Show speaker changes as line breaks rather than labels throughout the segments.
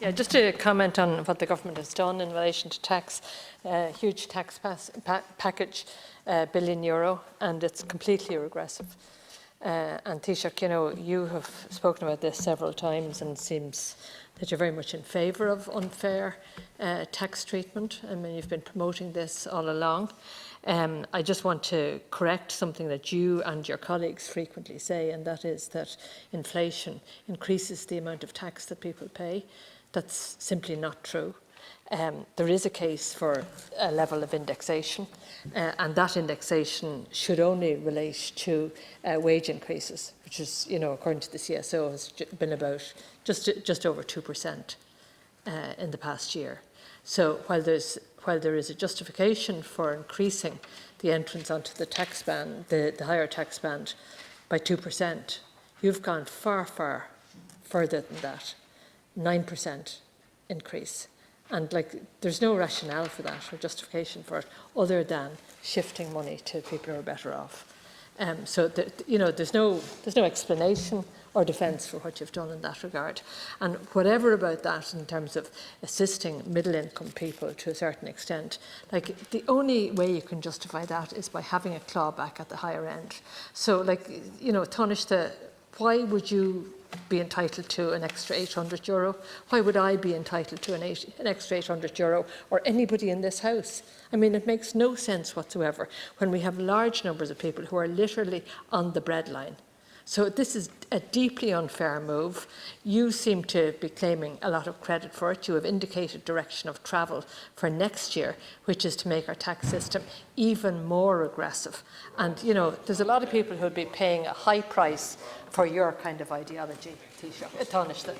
Yeah, just to comment on what the government has done in relation to tax, huge tax package, €1 billion, and it's completely regressive. And Taoiseach, you know, you have spoken about this several times, and it seems that you're very much in favour of unfair tax treatment. I mean, you've been promoting this all along. I just want to correct something that you and your colleagues frequently say, and that is that inflation increases the amount of tax that people pay. That's simply not true. There is a case for a level of indexation, and that indexation should only relate to wage increases, which is, you know, according to the CSO, has been about just over 2% in the past year. So while there is a justification for increasing the entrance onto the tax band, the higher tax band, by 2%, you've gone far further than that, 9% increase. And there's no rationale for that or justification for it other than shifting money to people who are better off. So you know, there's no explanation or defence for what you've done in that regard. And whatever about that in terms of assisting middle-income people to a certain extent, the only way you can justify that is by having a clawback at the higher end. So, you know, Taoiseach, why would you be entitled to an extra €800? Why would I be entitled to an extra €800, or anybody in this House? I mean, it makes no sense whatsoever when we have large numbers of people who are literally on the breadline. So this is a deeply unfair move. You seem to be claiming a lot of credit for it. You have indicated direction of travel for next year, which is to make our tax system even more aggressive. And, you know, there's a lot of people who will be paying a high price for your kind of ideology, Taoiseach.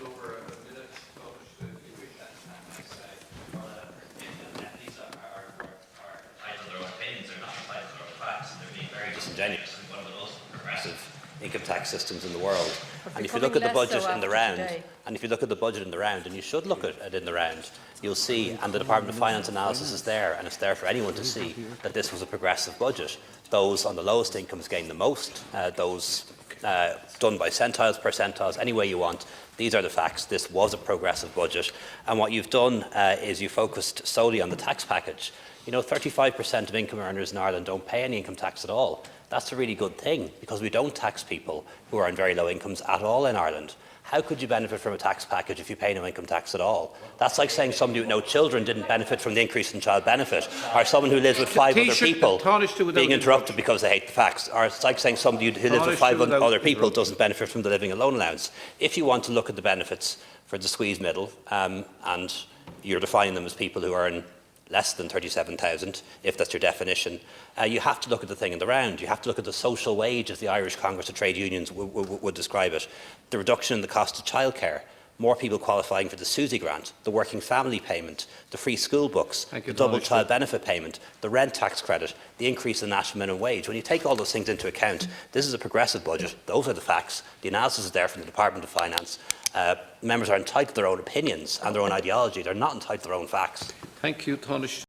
Disingenuous. One of the most progressive income tax systems in the world. And if you look at the budget in the round, and you should look at it in the round, you'll see, and the Department of Finance analysis is there, and it's there for anyone to see, that this was a progressive budget. Those on the lowest incomes gain the most, those done by centiles, percentiles, any way you want. These are the facts. This was a progressive budget. And what you've done is you focused solely on the tax package. You know, 35% of income earners in Ireland don't pay any income tax at all. That's a really good thing, because we don't tax people who are on very low incomes at all in Ireland. How could you benefit from a tax package if you pay no income tax at all? That's like saying somebody with no children didn't benefit from the increase in child benefit, or someone who lives with 5 other people being interrupted because they hate the facts, or it's like saying somebody who lives with 5 other people doesn't benefit from the living alone allowance. If you want to look at the benefits for the squeeze middle, and you're defining them as people who are in less than 37,000, if that's your definition, you have to look at the thing in the round. You have to look at the social wage, as the Irish Congress of Trade Unions would describe it, the reduction in the cost of childcare, more people qualifying for the SUSI grant, the working family payment, the free school books, the double child benefit payment, the rent tax credit, the increase in the national minimum wage. When you take all those things into account, this is a progressive budget. Those are the facts. The analysis is there from the Department of Finance. Members are entitled to their own opinions and their own ideology. They're not entitled to their own facts.
Thank you, Taoiseach.